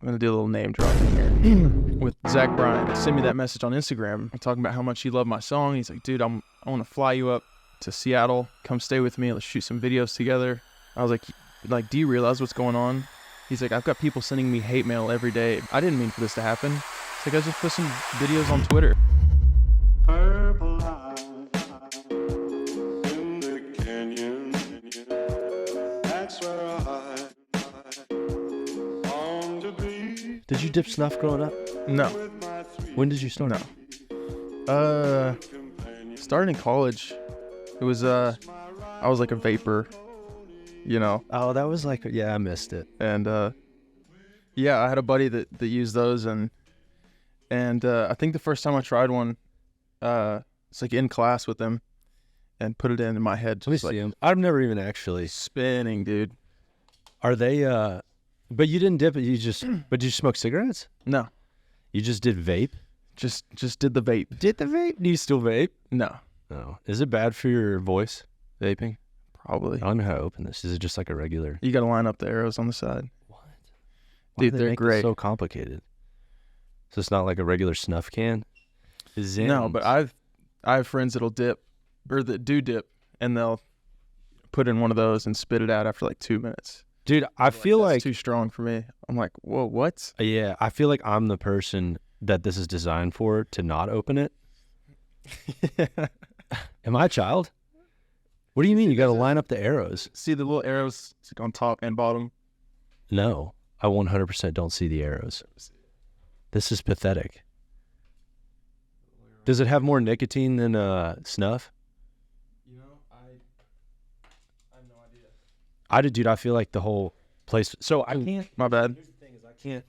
I'm going to do a little name dropping here with Zach Bryan. Send me that message on Instagram. I'm talking about how much he loved my song. He's like, dude, I want to fly you up to Seattle. Come stay with me. Let's shoot some videos together. I was like, do you realize what's going on? He's like, I've got people sending me hate mail every day. I didn't mean for this to happen. It's like, I just put some videos on Twitter. Did you dip snuff growing up? No. When did you start? No. Starting in college. It was, I was like a vapor, you know. Oh, that was like, yeah, I missed it. And, yeah, I had a buddy that used those, and I think the first time I tried one, it's like in class with them, and put it in my head. Let me see them. I've never even actually. Spinning, dude. Are they, but you didn't dip it, but did you smoke cigarettes? No. You just did vape? Just did the vape. Did the vape? Do you still vape? No. No. Is it bad for your voice, vaping? Probably. I don't know how to open this. Is it just like a regular? You got to line up the arrows on the side. What? Dude, they're great. So complicated. So it's not like a regular snuff can? ZYN. No, but I have friends that'll dip, or that do dip, and they'll put in one of those and spit it out after like 2 minutes. Dude, I feel like that's too strong for me. I'm like, whoa, what? Yeah, I feel like I'm the person that this is designed for, to not open it. Am I a child? What do you mean? You got to line up the arrows. See the little arrows on top and bottom? No, I 100% don't see the arrows. This is pathetic. Does it have more nicotine than snuff? You know, I have no idea. Dude, I feel like the whole place. So I can't. My bad. Here's the thing is I can't.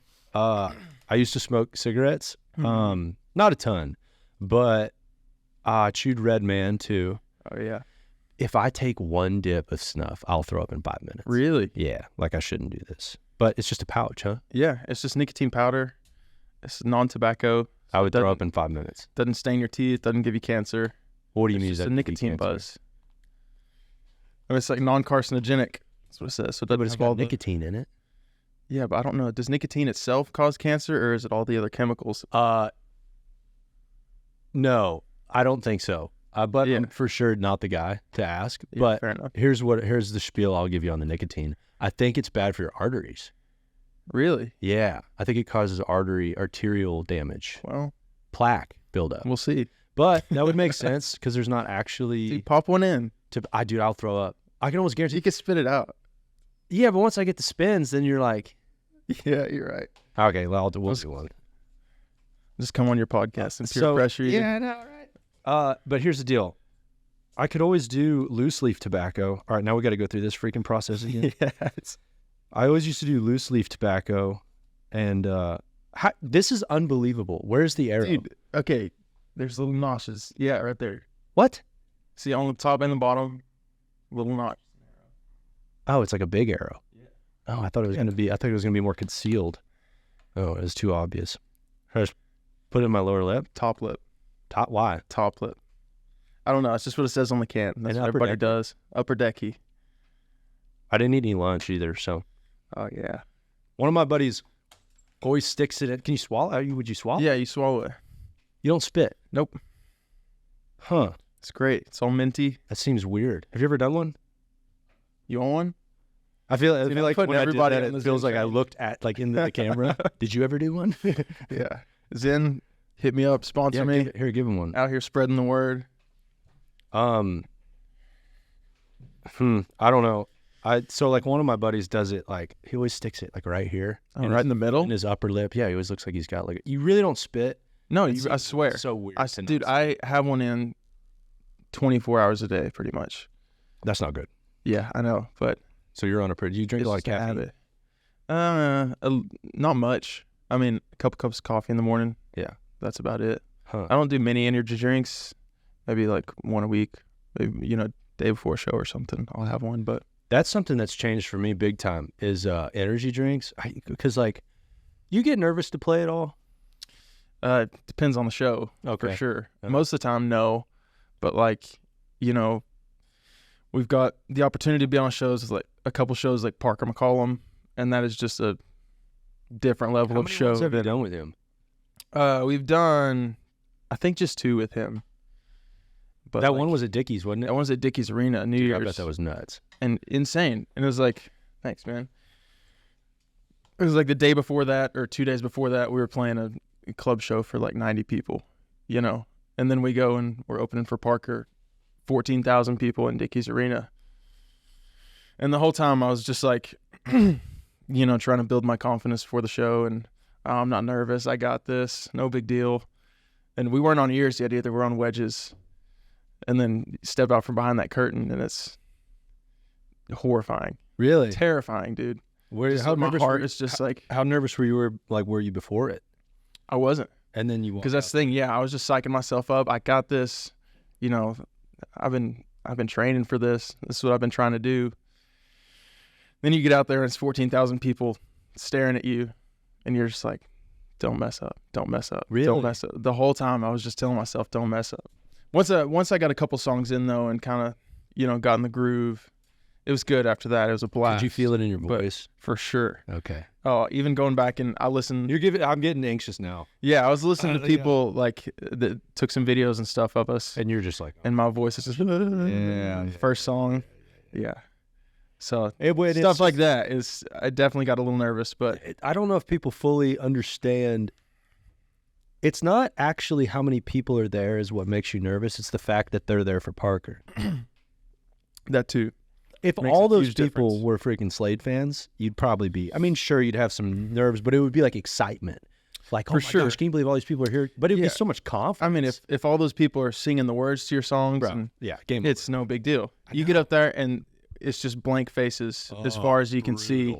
I used to smoke cigarettes. Not a ton, but I chewed Red Man too. Oh yeah. If I take one dip of snuff, I'll throw up in 5 minutes. Really? Yeah, like I shouldn't do this. But it's just a pouch, huh? Yeah, it's just nicotine powder. It's non-tobacco. I would throw up in 5 minutes. Doesn't stain your teeth. Doesn't give you cancer. What do you mean? It's just a nicotine buzz. I mean, it's like non-carcinogenic. That's what it says. So it doesn't it's got nicotine in it. Yeah, but I don't know. Does nicotine itself cause cancer, or is it all the other chemicals? No, I don't think so. But yeah. I'm for sure not the guy to ask. Yeah, but fair enough. here's the spiel I'll give you on the nicotine. I think it's bad for your arteries. Really? Yeah, I think it causes arterial damage. Well, plaque buildup. We'll see. But that would make sense because there's not actually. Dude, pop one in. Dude, I'll throw up. I can almost guarantee. You can spit it out. Yeah, but once I get the spins, then you're like. Yeah, you're right. Okay, well, we'll do one. Just come on your podcast and peer pressure you. Yeah, I know, right? But here's the deal. I could always do loose leaf tobacco. All right, now we got to go through this freaking process again. Yes. I always used to do loose leaf tobacco, and this is unbelievable. Where's the arrow? Dude, okay, there's little notches. Yeah, right there. What? See, on the top and the bottom, little notch. Oh, it's like a big arrow. Yeah. Oh, I thought it was gonna be. I thought it was gonna be more concealed. Oh, it was too obvious. I just put it in my lower lip. Top lip. Why? Top lip. I don't know. It's just what it says on the can. That's what everybody does. Upper Decky. I didn't eat any lunch either, so. Oh, yeah. One of my buddies always sticks it in. Can you swallow? Would you swallow? Yeah, you swallow it. You don't spit? Nope. Huh. It's great. It's all minty. That seems weird. Have you ever done one? You want one? I feel like when everybody I did that, it feels like I looked at, like, in the camera. Did you ever do one? Yeah. ZYN, hit me up. Sponsor me. Give him one. Out here spreading the word. I don't know. So like one of my buddies does it, like he always sticks it like right here. Oh, right in the middle? In his upper lip. Yeah, he always looks like he's got like, you really don't spit. No, I swear. So weird. Dude, I have one in 24 hours a day, pretty much. That's not good. Yeah, I know, but. So you're on do you drink a lot of caffeine? Not much. I mean, a couple cups of coffee in the morning. Yeah, that's about it. Huh. I don't do many energy drinks. Maybe like one a week. Maybe, day before a show or something, I'll have one. But that's something that's changed for me big time is energy drinks. Because like, you get nervous to play at all? Depends on the show, for sure. Most of the time, no. But like, we've got the opportunity to be on shows like a couple shows like Parker McCollum, and that is just a different level How of many show. ones have you than- done with him? We've done, I think, just 2 with him. But That one was at Dickies, wasn't it? That one was at Dickies Arena, New Dude, Year's. I bet that was nuts. And insane. And it was like, thanks, man. It was like the day before that, or 2 days before that, we were playing a club show for like 90 people, you know. And then we go and we're opening for Parker, 14,000 people in Dickies Arena. And the whole time I was just like, you know, trying to build my confidence for the show. And I'm not nervous. I got this. No big deal. And we weren't on ears yet either. We're on wedges. And then step out from behind that curtain, and it's horrifying. Really? Terrifying, dude. How my nervous heart were you, is just like, how nervous were you? Were you before it? I wasn't. And then you walked Because that's out. the thing. Yeah, I was just psyching myself up. I got this. You know, I've been training for this. This is what I've been trying to do. Then you get out there and it's 14,000 people staring at you, and you're just like, don't mess up. Don't mess up. Really? Don't mess up. The whole time I was just telling myself, don't mess up. Once I got a couple songs in though, and kind of, you know, got in the groove, it was good after that. It was a blast. Did you feel it in your But voice? for sure. Okay. Oh, even going back and I listened. I'm getting anxious now. Yeah, I was listening to Yeah. people like that took some videos and stuff of us, And you're just like, and my voice is just yeah. first song, yeah. So It's stuff like that is, I definitely got a little nervous, but I don't know if people fully understand. It's not actually how many people are there is what makes you nervous. It's the fact that they're there for Parker. that too. If Makes all a those huge people difference. were freaking Slade fans, you'd probably be. I mean, sure, you'd have some nerves, but it would be like excitement. Like, oh For my sure. gosh, can you believe all these people are here? But it'd Yeah. be so much confidence. I mean, if all those people are singing the words to your songs, Bro, and yeah, game. it's no big deal. You get up there and it's just blank faces as far as you can see,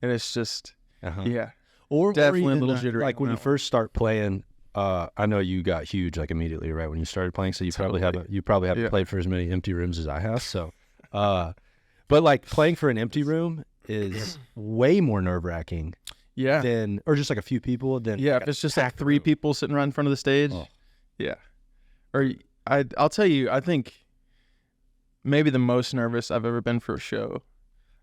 and it's just yeah. Or definitely a even, little jittery Like on when you that first start playing. I know you got huge like immediately right when you started playing, so you probably haven't Yeah. played for as many empty rooms as I have. So, but like playing for an empty room is way more nerve wracking Yeah. than, or just like a few people. Than Yeah, like if a it's just like packed 3 room. people sitting right in front of the stage, Oh. yeah. Or I'll tell you, I think maybe the most nervous I've ever been for a show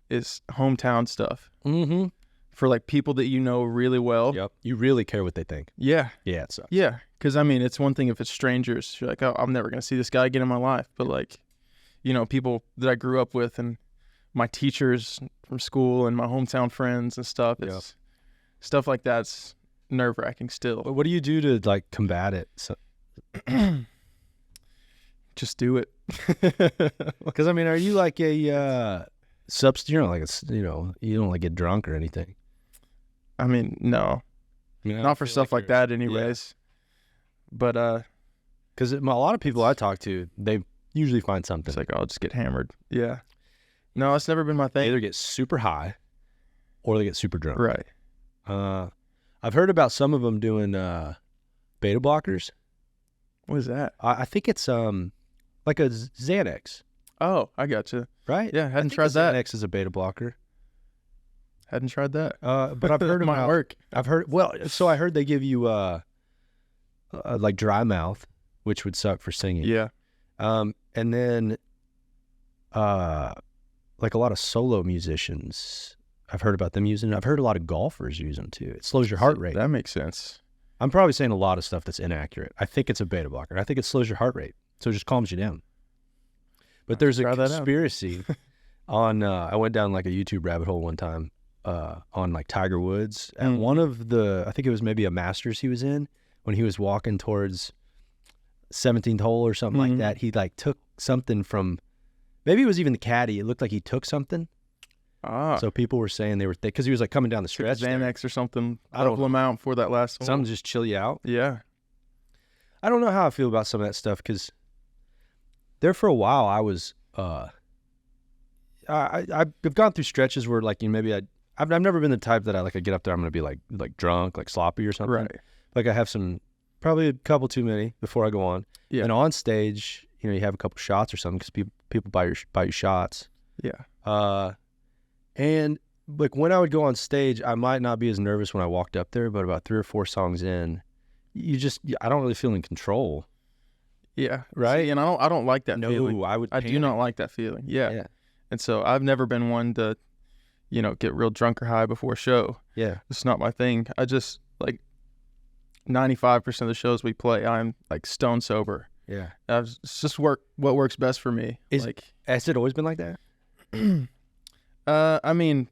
is hometown stuff. Mm-hmm. For like people that you know really well. Yep. You really care what they think. Yeah. Yeah, it sucks. Yeah. Because, I mean, it's one thing if it's strangers. You're like, oh, I'm never going to see this guy again in my life. But, like, you know, people that I grew up with and my teachers from school and my hometown friends and stuff. It's stuff like that's nerve-wracking still. But what do you do to like combat it? So, Just do it. because I mean, are you like a substitute? You're not like you don't like get drunk or anything. I mean, no. I mean, I Not for feel stuff like you're- that anyways. But Because a lot of people I talk to, they usually find something. it's like, I'll just get hammered. Yeah. No, it's never been my They thing. either get super high or they get super drunk. Right. I've heard about some of them doing beta blockers. What is that? I think it's like a Xanax, Oh, I gotcha. right? Yeah, I hadn't think tried a that. Xanax is a beta blocker. Hadn't tried that. But I've heard It might about work. I've heard so I heard they give you like dry mouth, which would suck for singing. Yeah. And then like a lot of solo musicians, I've heard about them using it. I've heard a lot of golfers use them too. It slows your heart rate. That makes sense. I'm probably saying a lot of stuff that's inaccurate. I think it's a beta blocker. I think it slows your heart rate, so it just calms you down. But there's a try that out. conspiracy on. I went down like a YouTube rabbit hole one time on like Tiger Woods, and one of the, I think it was maybe a Masters he was in, when he was walking towards 17th hole or something like that. He like took something from, maybe it was even the caddy. It looked like he took something. Ah. So people were saying they were because he was like coming down the stretch. there. Xanax or something. I don't Double amount for that last one. Something just chill you out. Yeah. I don't know how I feel about some of that stuff because there for a while I was I've gone through stretches where like maybe I've never been the type that I get up there I'm gonna be like drunk, like sloppy or something. Right. Like I have probably a couple too many before I go on. Yeah. And on stage, you have a couple shots or something because people buy you shots. Yeah. And like when I would go on stage, I might not be as nervous when I walked up there, but about 3 or 4 songs in, I don't really feel in control. Yeah. Right? See, and I don't like that feeling. I I do not like that feeling. Yeah. And so I've never been one to, get real drunk or high before a show. Yeah. It's not my thing. I just, like, 95% of the shows we play, I'm, like, stone sober. Yeah. It's just what works best for me. Has it always been like that? I mean,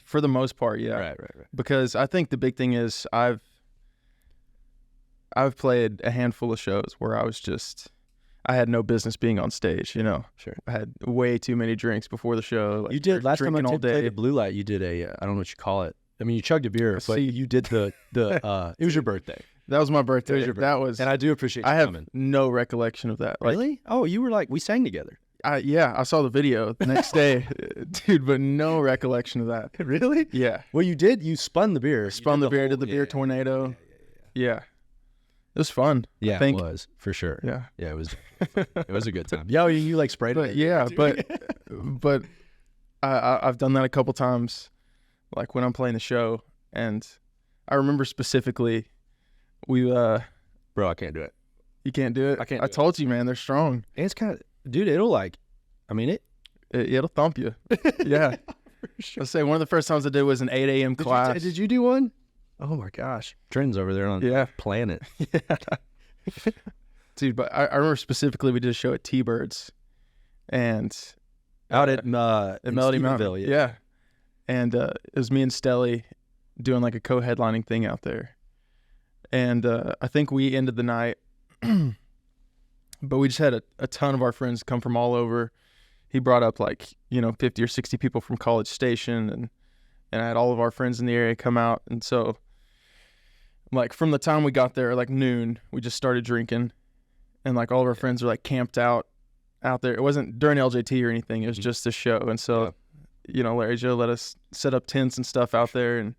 for the most part, yeah. Right. Because I think the big thing is I've played a handful of shows where I had no business being on stage, Sure. I had way too many drinks before the show. Like, You did last time I drinking all played day. the Blue Light. You did I don't know what you call it. I mean, you chugged a beer, but See. you did the it was your birthday. That was my birthday. It was your birthday. That was, And I do appreciate you I have coming. no recollection of that. Like, Really? Oh, you were we sang together. I saw the video the next day, dude, but no recollection of that. Really? Yeah. Well, you did. You spun the beer. Spun the beer, did the beer tornado. Yeah. It was fun. Yeah, I think. it was for sure. Yeah. Yeah, it was. It was a good time. Yeah, you like sprayed But it. yeah, but I've done that a couple times, like when I'm playing the show, and I remember specifically, Bro, I can't do it. you can't do it. I can't I do it. told you, man, they're strong. And it's kind of, dude. It'll thump you. Yeah. Sure. Let's say one of the first times I did was an 8 a.m. class. Did you do one? Oh my gosh, Trenton's over there on Yeah. Planet. Yeah. Dude, but I remember specifically we did a show at T-Birds, and Out at in Melody Melody Mountain. Yeah. And it was me and Stelly doing like a co-headlining thing out there. And I think we ended the night, but we just had a ton of our friends come from all over. He brought up 50 or 60 people from College Station, and I had all of our friends in the area come out. And so like from the time we got there, like noon, we just started drinking, and like all of our friends were like camped out there. It wasn't during LJT or anything. It was just the show. And so, Larry Joe let us set up tents and stuff out there,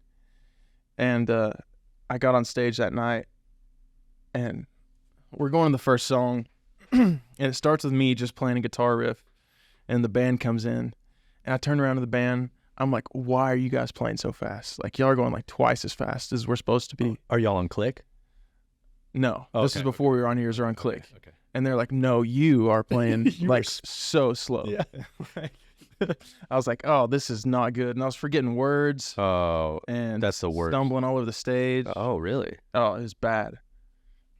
and I got on stage that night, and we're going to the first song, and it starts with me just playing a guitar riff, and the band comes in, and I turn around to the band. I'm like, why are you guys playing so fast? Like, y'all are going like twice as fast as we're supposed to be. Are y'all on Click? No, Oh, this okay, is before we were on Ears or on Click. Okay. And they're like, no, you are playing You like were so slow. Yeah. Right. I was like, oh, this is not good. And I was forgetting words Oh, and that's the worst. stumbling all over the stage. Oh, really? Oh, it was bad.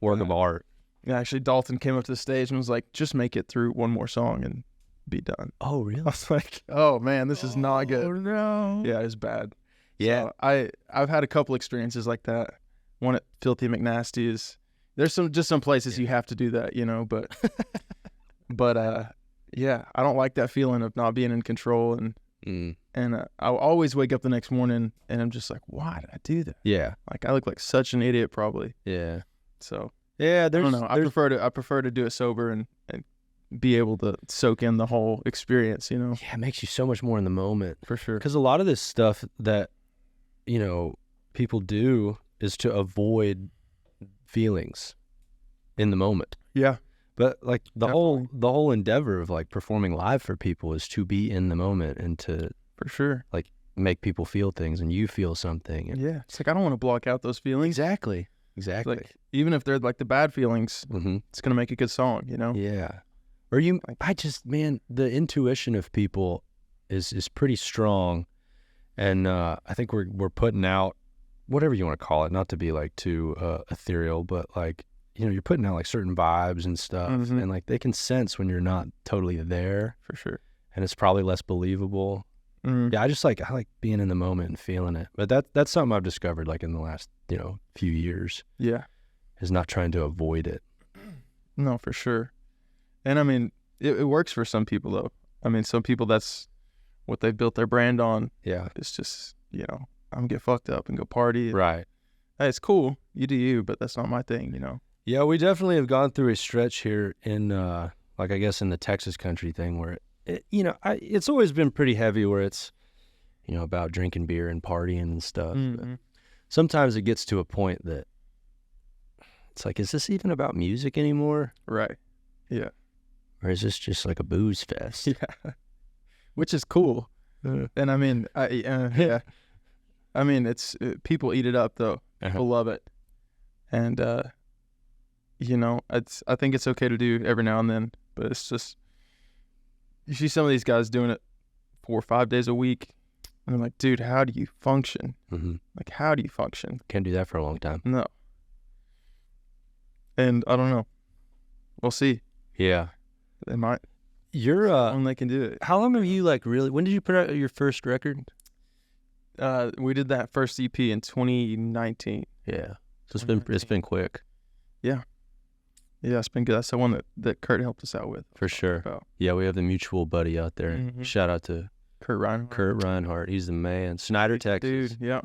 Work of art. Yeah, actually, Dalton came up to the stage and was like, just make it through one more song and be done. Oh, really? I was like, oh, man, this is not good. Oh, no. Yeah, it was bad. Yeah. So I've had a couple experiences like that. One at Filthy McNasty's. There's some places you have to do that, but yeah, I don't like that feeling of not being in control, and I'll always wake up the next morning and I'm just like, why did I do that? Yeah. Like, I look like such an idiot probably. Yeah. So Yeah. I don't know. I prefer to do it sober and be able to soak in the whole experience, Yeah, it makes you so much more in the moment. for sure. Because a lot of this stuff that, people do is to avoid feelings in the moment. Yeah, But like the Definitely. whole endeavor of like performing live for people is to be in the moment and to for sure. make people feel things and you feel something. And Yeah, it's like I don't want to block out those feelings. Exactly. Like, even if they're like the bad feelings, Mm-hmm. it's gonna make a good song, Yeah. Or the intuition of people is pretty strong, and I think we're putting out whatever you want to call it, not to be like too ethereal, but like you're putting out like certain vibes and stuff, Mhm. and like they can sense when you're not totally there, For sure. and it's probably less believable. Mm. Yeah, I like being in the moment and feeling it, but that's something I've discovered like in the last few years Yeah. is not trying to avoid it. No, for sure. And I mean, it works for some people though. I mean, some people that's what they built their brand on. Yeah. It's just, I'm gonna get fucked up and go party. Right. Hey, it's cool. You do you, but that's not my thing, Yeah, we definitely have gone through a stretch here in, I guess in the Texas country thing where, it's always been pretty heavy where it's, about drinking beer and partying and stuff. But Mhm. sometimes it gets to a point that it's like, is this even about music anymore? Right. Yeah. Or is this just like a booze fest? Yeah. Which is cool. And I mean, yeah. I mean, it's people eat it up though. People love it. And, I think it's okay to do every now and then, but it's just, you see some of these guys doing it 4 or 5 days a week. And I'm like, dude, how do you function? Mm-hmm. Like, how do you function? Can't do that for a long time. No. And I don't know. We'll see. Yeah. They might. You're when they can do it. How long have you like really? When did you put out your first record? We did that first EP in 2019. Yeah. So it's been quick. Yeah. Yeah, it's been good. That's the one that Kurt helped us out with. For sure. Yeah, we have the mutual buddy out there. Mm-hmm. Shout out to Kurt Reinhardt. He's the man. Snyder, Texas. Dude, yeah.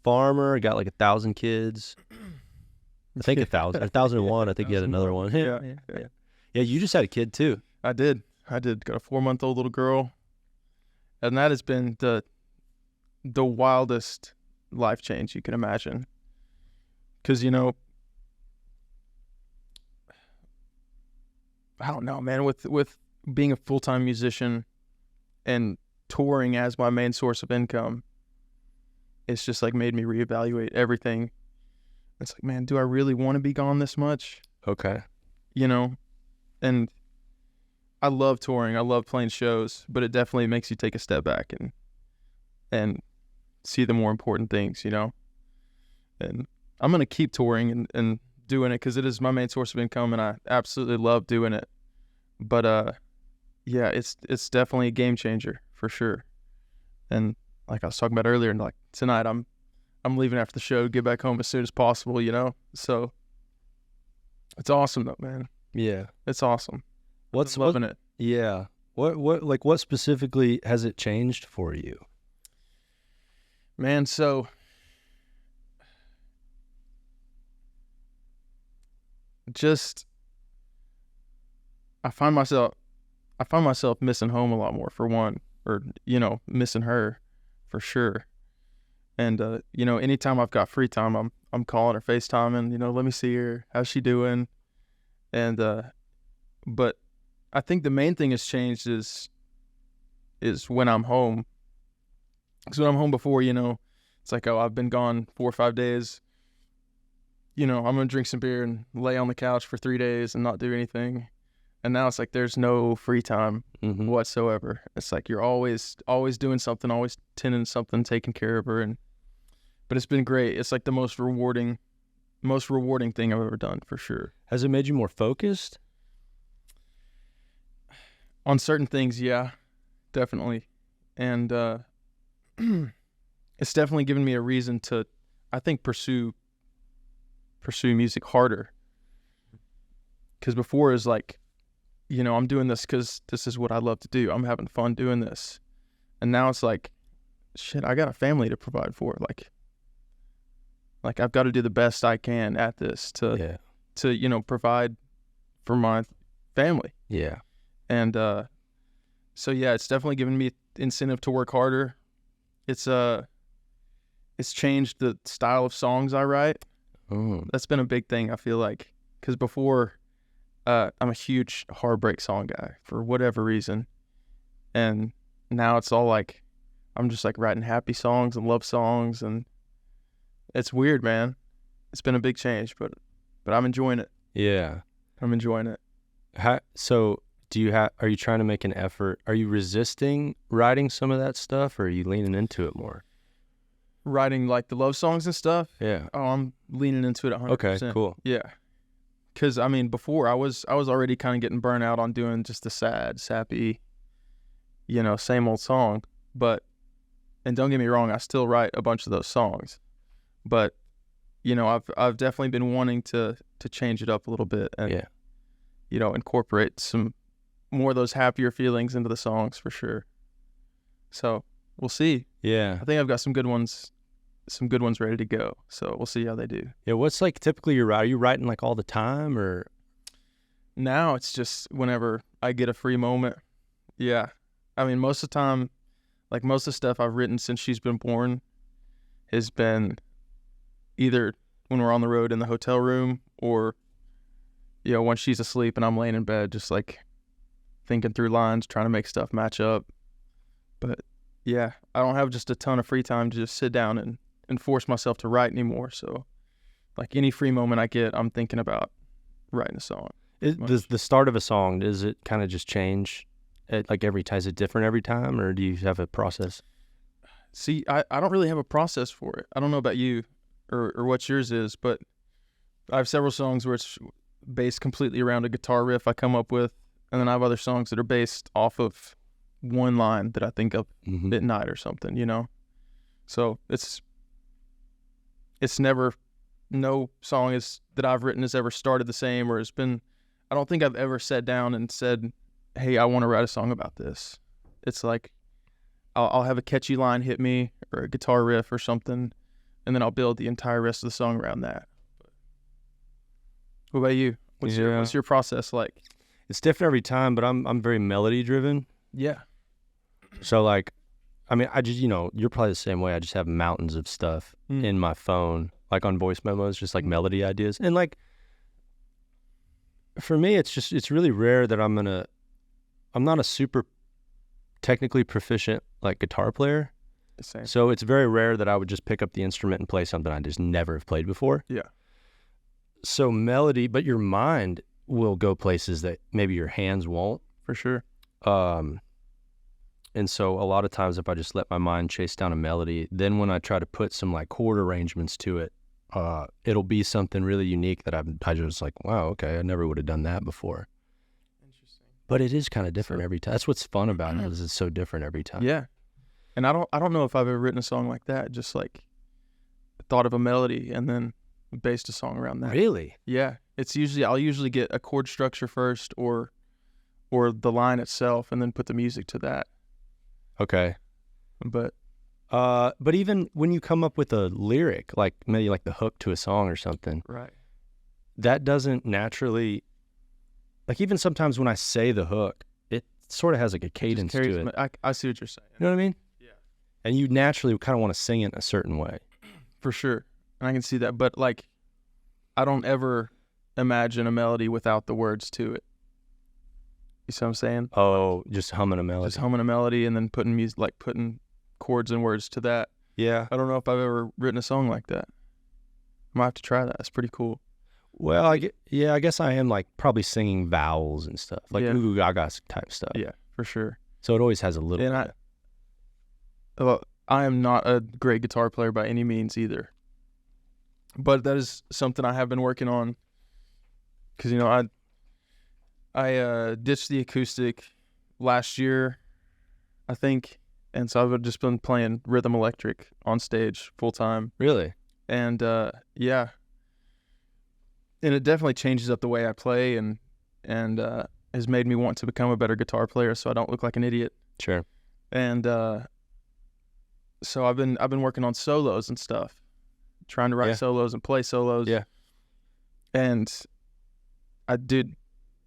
Farmer, got like 1,000 kids. I think 1,000. 1,001. I think he had another one. Yeah. Yeah, you just had a kid too. I did. Got a 4-month-old little girl. And that has been the wildest life change you can imagine. Because, you know, I don't know, man, with being a full-time musician and touring as my main source of income, it's just like made me reevaluate everything. It's like, man, do I really want to be gone this much? Okay. You know, and I love touring. I love playing shows, but it definitely makes you take a step back and see the more important things, you know? And I'm going to keep touring and doing it because it is my main source of income and I absolutely love doing it. But yeah, it's definitely a game changer for sure. And like I was talking about earlier, and like tonight I'm leaving after the show to get back home as soon as possible, you know? So it's awesome though, man. Yeah. It's awesome. Loving it. Yeah. What specifically has it changed for you? Man, so just I find myself missing home a lot more, for one, or, you know, missing her for sure. And you know, anytime I've got free time, I'm calling her, FaceTiming, you know, let me see her, how's she doing? And but I think the main thing has changed is when I'm home. Because when I'm home before, you know, it's like, oh, I've been gone 4 or 5 days. You know, I'm going to drink some beer and lay on the couch for 3 days and not do anything. And now it's like there's no free time whatsoever. It's like you're always doing something, always tending something, taking care of her. But it's been great. It's like the most rewarding thing I've ever done, for sure. Has it made you more focused? On certain things, yeah, definitely. And it's definitely given me a reason to, I think, pursue music harder. Because before it was like, you know, I'm doing this because this is what I love to do. I'm having fun doing this. And now it's like, shit, I got a family to provide for. Like I've got to do the best I can at this to you know, provide for my family. Yeah. And so yeah, it's definitely given me incentive to work harder. It's changed the style of songs I write. That's been a big thing, I feel like, because before I'm a huge heartbreak song guy for whatever reason, and now it's all like I'm just like writing happy songs and love songs, and it's weird, man. It's been a big change, but I'm enjoying it. Yeah, I'm enjoying it. So are you trying to make an effort? Are you resisting writing some of that stuff, or are you leaning into it more? Writing like the love songs and stuff? Yeah. Oh, I'm leaning into it 100%. Okay, cool. Yeah. Because, I mean, before I was already kind of getting burnt out on doing just the sad, sappy, you know, same old song. And don't get me wrong, I still write a bunch of those songs. But, you know, I've definitely been wanting to change it up a little bit and, you know, incorporate some more of those happier feelings into the songs for sure. So we'll see. Yeah. I think I've got some good ones ready to go. So we'll see how they do. Yeah. What's like typically are you writing like all the time, or? Now it's just whenever I get a free moment. Yeah. I mean, most of the time, like most of the stuff I've written since she's been born has been either when we're on the road in the hotel room, or, you know, when she's asleep and I'm laying in bed, just like thinking through lines, trying to make stuff match up. But yeah, I don't have just a ton of free time to just sit down and force myself to write anymore. So like any free moment I get, I'm thinking about writing a song. Does the start of a song, does it kind of just change? Like is it different every time, or do you have a process? See, I don't really have a process for it. I don't know about you or what yours is, but I have several songs where it's based completely around a guitar riff I come up with, and then I have other songs that are based off of one line that I think of at night or something, you know? So it's never, no song that I've written has ever started the same, or I don't think I've ever sat down and said, hey, I want to write a song about this. It's like, I'll have a catchy line hit me, or a guitar riff or something, and then I'll build the entire rest of the song around that. What about you? What's your process like? It's different every time, but I'm very melody driven. Yeah. So like, I mean, I just, you're probably the same way. I just have mountains of stuff in my phone, like on voice memos, just like melody ideas. And like, for me, it's really rare that I'm not a super technically proficient like guitar player. Same. So it's very rare that I would just pick up the instrument and play something I just never have played before. Yeah. So melody, but your mind will go places that maybe your hands won't. For sure. And so a lot of times if I just let my mind chase down a melody, then when I try to put some like chord arrangements to it, it'll be something really unique that I just like, wow, okay, I never would have done that before. Interesting. But it is kind of different every time. That's what's fun about it, is it's so different every time. Yeah. And I don't know if I've ever written a song like that, just like thought of a melody and then based a song around that. Really? Yeah. I'll usually get a chord structure first or the line itself and then put the music to that. Okay. But even when you come up with a lyric, like maybe like the hook to a song or something, right, that doesn't naturally, like even sometimes when I say the hook, it sort of has like a cadence to it. I see what you're saying. You know what I mean? Yeah. And you naturally kind of want to sing it in a certain way. For sure. And I can see that. But like, I don't ever imagine a melody without the words to it. You see what I'm saying? Oh, just humming a melody. Just humming a melody and then putting music, like putting chords and words to that. Yeah. I don't know if I've ever written a song like that. I might have to try that. It's pretty cool. Well, I guess I am like probably singing vowels and stuff, like Yeah. Goo Goo Gaga type stuff. Yeah, for sure. So it always has a little. And I am not a great guitar player by any means either. But that is something I have been working on. Because, I ditched the acoustic last year, I think. And so I've just been playing rhythm electric on stage full time. Really? And yeah. And it definitely changes up the way I play and has made me want to become a better guitar player so I don't look like an idiot. Sure. And so I've been working on solos and stuff, trying to write solos and play solos. Yeah. And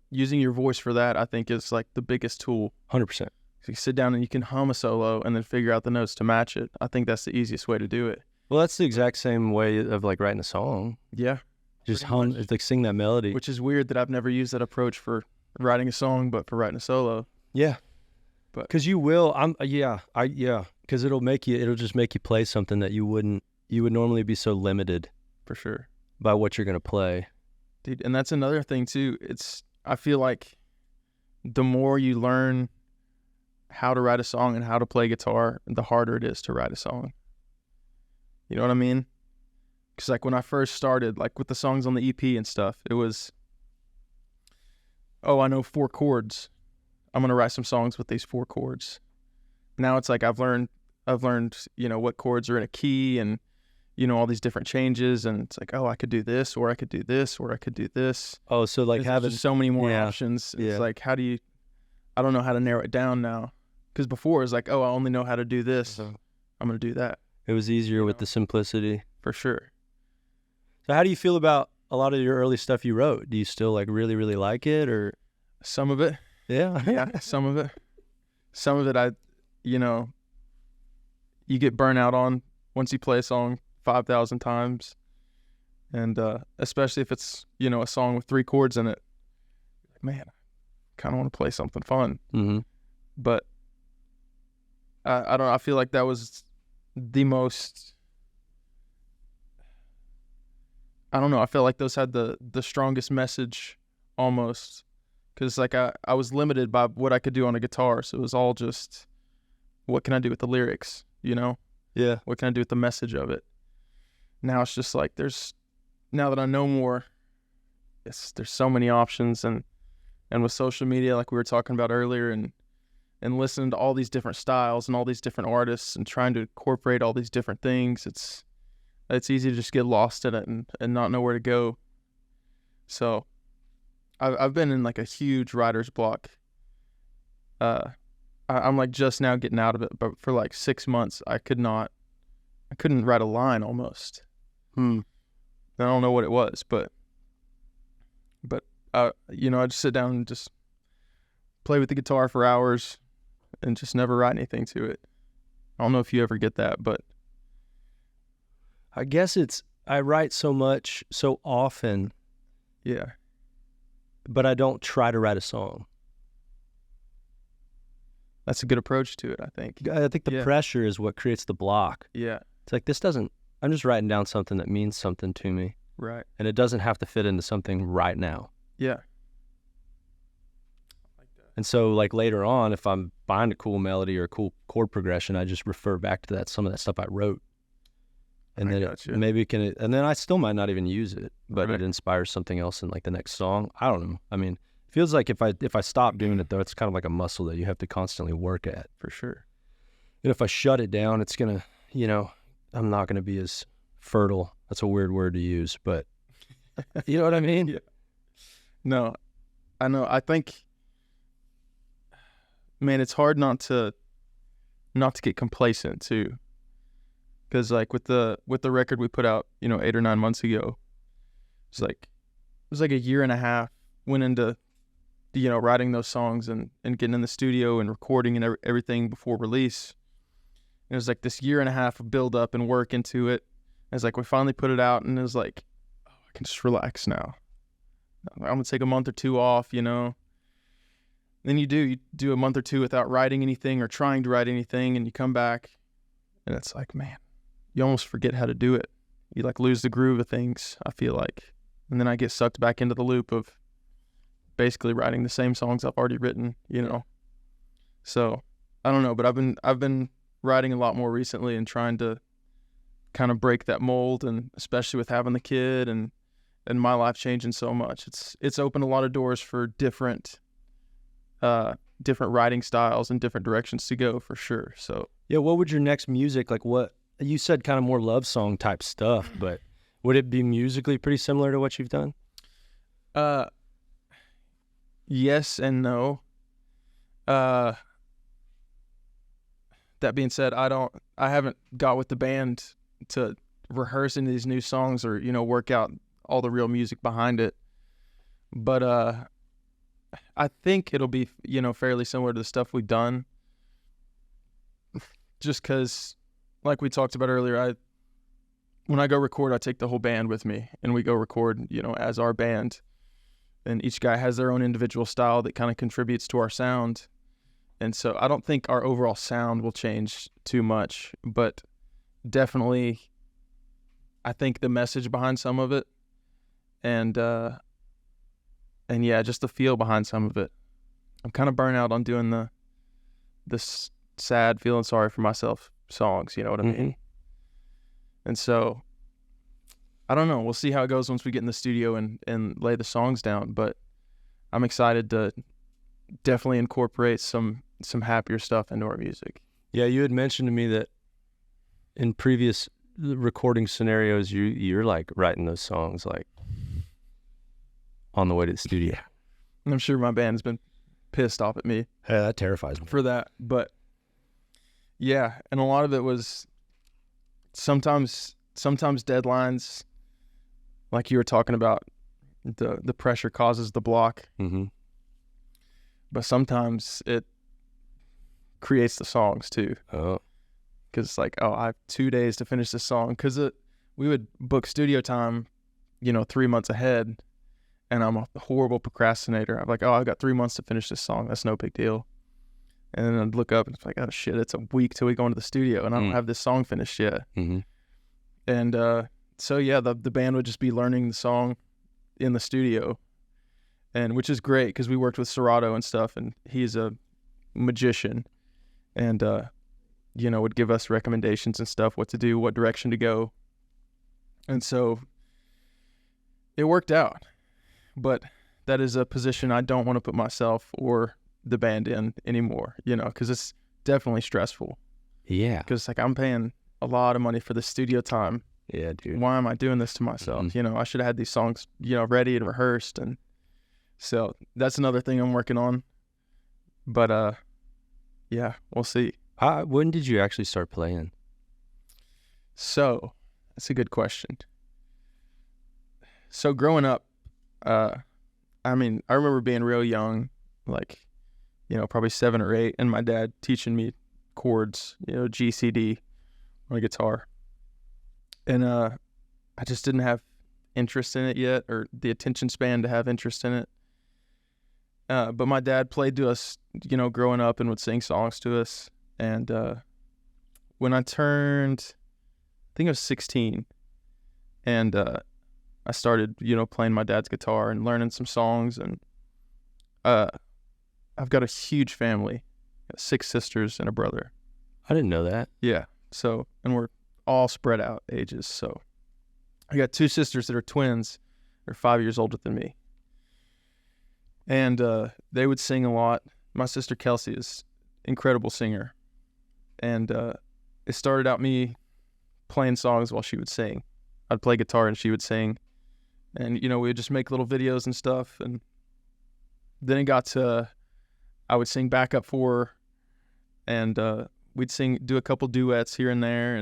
using your voice for that, I think, is like the biggest tool. 100%. You sit down and you can hum a solo and then figure out the notes to match it. I think that's the easiest way to do it. Well, that's the exact same way of like writing a song. Yeah. Just hum, it's like sing that melody. Which is weird that I've never used that approach for writing a song, but for writing a solo. Yeah. But because you will, because it'll just make you play something that you would normally be so limited. For sure. By what you're going to play. Dude, and that's another thing too. I feel like the more you learn how to write a song and how to play guitar, the harder it is to write a song. You know what I mean? Because like when I first started, like with the songs on the EP and stuff, it was, I know 4 chords. I'm going to write some songs with these 4 chords. Now it's like I've learned, what chords are in a key and, all these different changes. And it's like, I could do this, or I could do this, or I could do this. Oh, so like having so many more options. It's like, I don't know how to narrow it down now. Because before it was like, I only know how to do this. I'm going to do that. It was easier with the simplicity. For sure. So how do you feel about a lot of your early stuff you wrote? Do you still like really, really like it, or? Some of it. Yeah. Yeah, some of it. Some of it you get burnt out on once you play a song 5,000 times. And especially if it's, a song with 3 chords in it. Man, I kind of want to play something fun. Mm-hmm. But I don't know. I feel like that was the most, I don't know. I feel like those had the strongest message almost. Because like I was limited by what I could do on a guitar. So it was all just, what can I do with the lyrics, Yeah. What can I do with the message of it? Now it's just like now that I know more, there's so many options, and with social media, like we were talking about earlier, and listening to all these different styles and all these different artists and trying to incorporate all these different things, it's easy to just get lost in it and not know where to go. So I've been in like a huge writer's block. I'm like just now getting out of it, but for like 6 months I couldn't write a line almost. I don't know what it was, but I just sit down and just play with the guitar for hours and just never write anything to it. I don't know if you ever get that, but I guess I write so much, so often. Yeah. But I don't try to write a song. That's a good approach to it, I think. I think the pressure is what creates the block. Yeah. It's like, I'm just writing down something that means something to me. Right. And it doesn't have to fit into something right now. Yeah. And so like later on, if I'm behind a cool melody or a cool chord progression, I just refer back to some of that stuff I wrote. And then and then I still might not even use it, but it inspires something else in like the next song. I don't know. I mean, it feels like if I stop doing it though, it's kind of like a muscle that you have to constantly work at. For sure. And if I shut it down, it's going to, I'm not going to be as fertile. That's a weird word to use, but you know what I mean? Yeah. No, I know. I think, man, it's hard not to get complacent too, because like with the record we put out, 8 or 9 months ago, it was like a year and a half went into, writing those songs and getting in the studio and recording and everything before release. And it was like this year and a half of build up and work into it. It's like we finally put it out, and it was like, oh, I can just relax now. I'm gonna take a month or two off, Then you do a month or two without writing anything or trying to write anything, and you come back, and it's like, man, you almost forget how to do it. You like lose the groove of things, I feel like. And then I get sucked back into the loop of basically writing the same songs I've already written, So I don't know, but I've been writing a lot more recently and trying to kind of break that mold, and especially with having the kid and my life changing so much, it's opened a lot of doors for different writing styles and different directions to go, for sure. So yeah, what would your next music, like what you said, kind of more love song type stuff, but would it be musically pretty similar to what you've done? Yes and no. That being said, I haven't got with the band to rehearse any of these new songs or, work out all the real music behind it. But I think it'll be, fairly similar to the stuff we've done. Just because, like we talked about earlier, when I go record, I take the whole band with me, and we go record, as our band. And each guy has their own individual style that kind of contributes to our sound. And so I don't think our overall sound will change too much, but definitely I think the message behind some of it and yeah, just the feel behind some of it. I'm kind of burnt out on doing the sad, feeling sorry for myself songs, you know what I mean? And so I don't know. We'll see how it goes once we get in the studio and lay the songs down, but I'm excited to definitely incorporate some happier stuff into our music. Yeah, you had mentioned to me that in previous recording scenarios, you're like writing those songs like on the way to the studio. Yeah. And I'm sure my band's been pissed off at me. Hey, that terrifies me. For that. But yeah, and a lot of it was sometimes deadlines, like you were talking about, the pressure causes the block. But sometimes it creates the songs too. Oh. Because it's like, oh, I have 2 days to finish this song. Because we would book studio time, 3 months ahead. And I'm a horrible procrastinator. I'm like, oh, I've got 3 months to finish this song. That's no big deal. And then I'd look up and it's like, oh shit, it's a week till we go into the studio and I don't have this song finished yet. And so yeah, the band would just be learning the song in the studio, and which is great because we worked with Serato and stuff, and he's a magician. And would give us recommendations and stuff, what to do, what direction to go. And so it worked out. But that is a position I don't want to put myself or the band in anymore, because it's definitely stressful. Yeah. Because I'm paying a lot of money for the studio time. Yeah, dude. Why am I doing this to myself? I should have had these songs, ready and rehearsed. And so that's another thing I'm working on. But, yeah, we'll see. When did you actually start playing? So that's a good question. So growing up, I remember being real young, probably 7 or 8, and my dad teaching me chords, G, C, D on a guitar. And I just didn't have interest in it yet, or the attention span to have interest in it. But my dad played to us, growing up, and would sing songs to us. And when I turned, I think I was 16, and I started, playing my dad's guitar and learning some songs. And I've got a huge family, 6 sisters and a brother. I didn't know that. Yeah. So, and we're all spread out ages. So I got 2 sisters that are twins. They're 5 years older than me. And they would sing a lot. My sister Kelsey is an incredible singer. And it started out me playing songs while she would sing. I'd play guitar and she would sing. And, we would just make little videos and stuff. And then it got to, I would sing backup for her. And we'd do a couple duets here and there.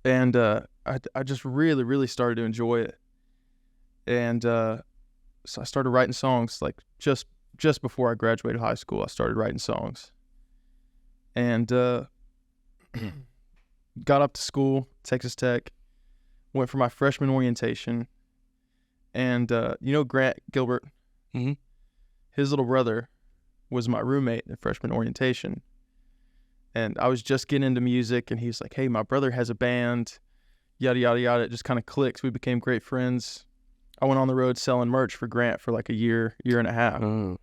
And I just really, really started to enjoy it. And so I started writing songs, just before I graduated high school. I started writing songs. And got up to school, Texas Tech, went for my freshman orientation. And Grant Gilbert, mm-hmm. his little brother was my roommate at freshman orientation. And I was just getting into music, and he's like, hey, my brother has a band, yada, yada, yada. It just kind of clicked. We became great friends. I went on the road selling merch for Grant for a year and a half. Mm.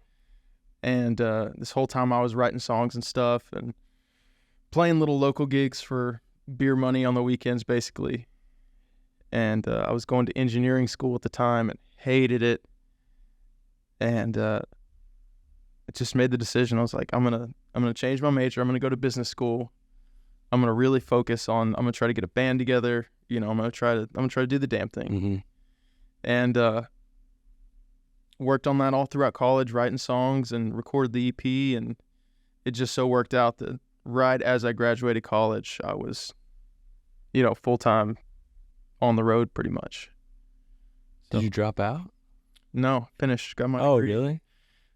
And this whole time I was writing songs and stuff and playing little local gigs for beer money on the weekends, basically. And I was going to engineering school at the time and hated it. And I just made the decision. I was like, I'm gonna change my major. I'm gonna go to business school. I'm gonna really focus on. I'm gonna try to get a band together. I'm gonna try to do the damn thing. Mm-hmm. And worked on that all throughout college, writing songs and recorded the EP. And it just so worked out that right as I graduated college, I was, full time on the road pretty much. So, did you drop out? No, finished. Got my Oh, degree. really?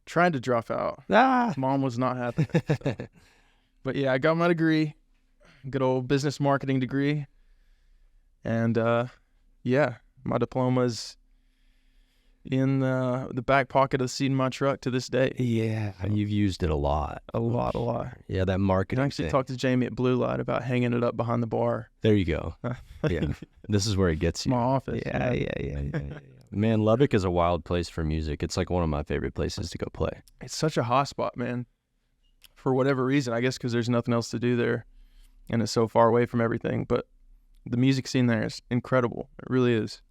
Tried to drop out. Mom was not happy. So. But yeah, I got my degree, good old business marketing degree. And my diploma's in the back pocket of the seat in my truck to this day. Yeah, you've used it a lot. A lot. Yeah, that marketing. I actually talked to Jamie at Blue Light about hanging it up behind the bar. There you go. Yeah, this is where it gets you. My office. Yeah. Man, Lubbock is a wild place for music. It's one of my favorite places to go play. It's such a hot spot, man. For whatever reason, I guess because there's nothing else to do there, and it's so far away from everything. But the music scene there is incredible. It really is.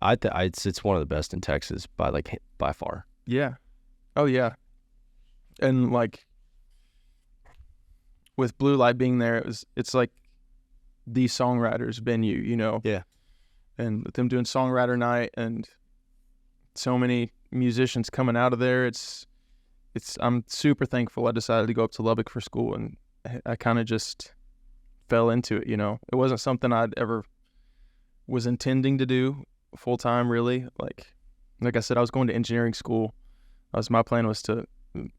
It's one of the best in Texas by far. Yeah. Oh yeah. And with Blue Light being there, it's like the songwriters venue, Yeah. And with them doing songwriter night and so many musicians coming out of there, I'm super thankful I decided to go up to Lubbock for school, and I kind of just fell into it, It wasn't something I'd ever was intending to do full time, really. Like I said, I was going to engineering school. My plan was to,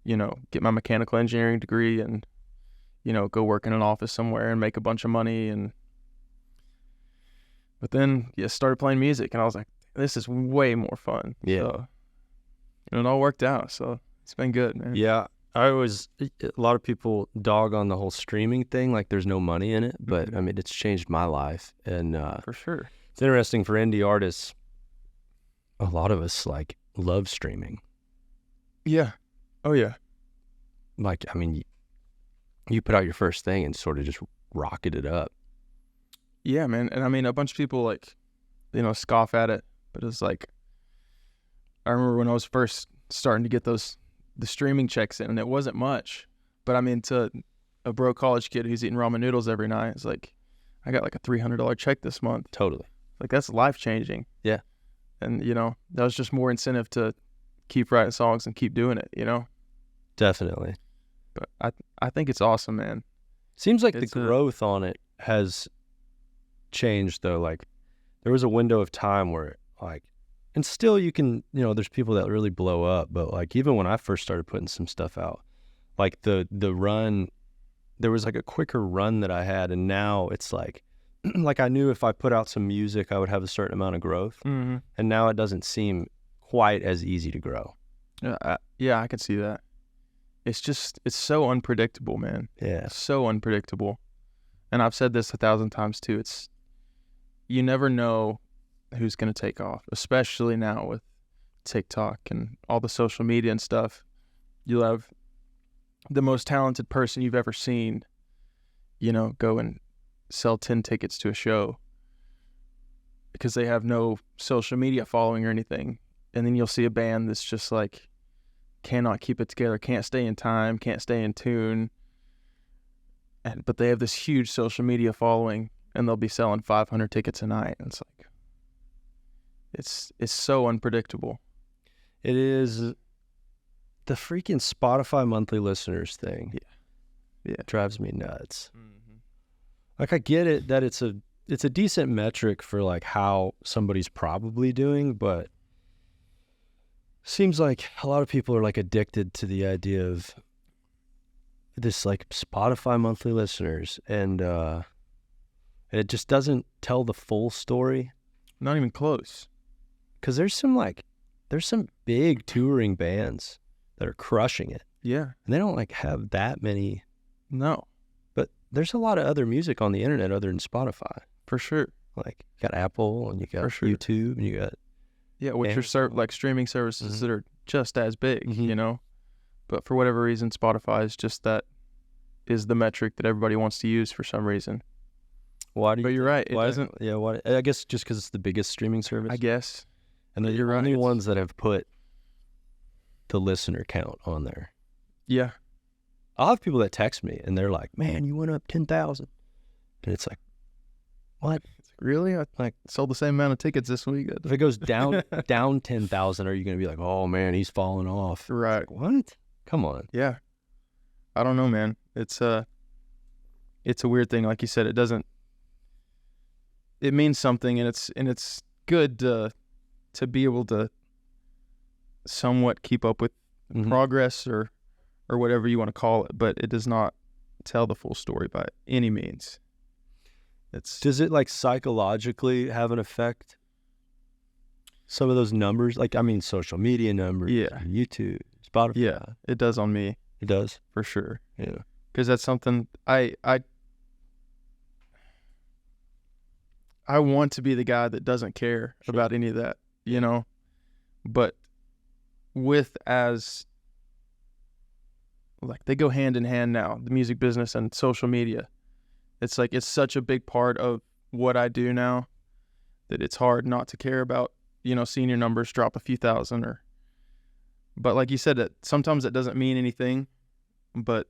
get my mechanical engineering degree and, go work in an office somewhere and make a bunch of money. But then, started playing music, and I was like, this is way more fun. Yeah. So, it all worked out. So it's been good, man. Yeah. A lot of people dog on the whole streaming thing, like there's no money in it, but Mm-hmm. I mean, it's changed my life. And For sure. it's interesting for indie artists. A lot of us love streaming. Yeah. Oh yeah. I mean, you put out your first thing and sort of just rocketed up. Yeah, man. And I mean, a bunch of people like, scoff at it, but it's like, I remember when I was first starting to get the streaming checks in, and it wasn't much, but I mean, to a broke college kid who's eating ramen noodles every night, it's like, I got like a $300 check this month. Totally. Like, that's life changing. Yeah. And, that was just more incentive to keep writing songs and keep doing it, Definitely. But I think it's awesome, man. Seems like the growth on it has changed, though. Like, there was a window of time where, like, and still you can, there's people that really blow up, but like, even when I first started putting some stuff out, like the run, there was like a quicker run that I had, and now it's like, like I knew if I put out some music, I would have a certain amount of growth, mm-hmm. and now it doesn't seem quite as easy to grow. Yeah, I can see that. It's so unpredictable, man. Yeah. So unpredictable. And I've said this 1,000 times too. You never know who's going to take off, especially now with TikTok and all the social media and stuff. You'll have the most talented person you've ever seen, go and sell 10 tickets to a show because they have no social media following or anything. And then you'll see a band that's just like, cannot keep it together, can't stay in time, can't stay in tune. But they have this huge social media following, and they'll be selling 500 tickets a night. And it's like, it's so unpredictable. It is. The freaking Spotify monthly listeners thing. Yeah. Drives me nuts. Mm-hmm. Like, I get it that it's a decent metric for like how somebody's probably doing, but seems like a lot of people are like addicted to the idea of this like Spotify monthly listeners, and it just doesn't tell the full story. Not even close. Because there's some big touring bands that are crushing it. Yeah. And they don't like have that many. No. But there's a lot of other music on the internet other than Spotify. For sure. Like, you got Apple, and you got YouTube, and you got... Yeah, which are like streaming services mm-hmm. that are just as big, mm-hmm. But for whatever reason, Spotify is the metric that everybody wants to use for some reason. But you're right. It doesn't. Yeah, why? I guess just because it's the biggest streaming service. I guess. And they're the only ones that have put the listener count on there. Yeah. I'll have people that text me, and they're like, man, you went up 10,000. And it's like, what? Really? I sold the same amount of tickets this week. If it goes down 10,000, are you going to be like, oh man, he's falling off? Right. Like, what? Come on. Yeah. I don't know, man. It's a weird thing. Like you said, it means something, and it's good to be able to somewhat keep up with mm-hmm. progress or whatever you want to call it, but it does not tell the full story by any means. Does it like psychologically have an effect? Some of those numbers, like, I mean, social media numbers, YouTube, Spotify. Yeah, it does on me. It does for sure. Yeah, because that's something I want to be the guy that doesn't care about any of that, But like, they go hand in hand now, the music business and social media. It's like, it's such a big part of what I do now that it's hard not to care about, seeing your numbers drop a few thousand but like you said, sometimes it doesn't mean anything, but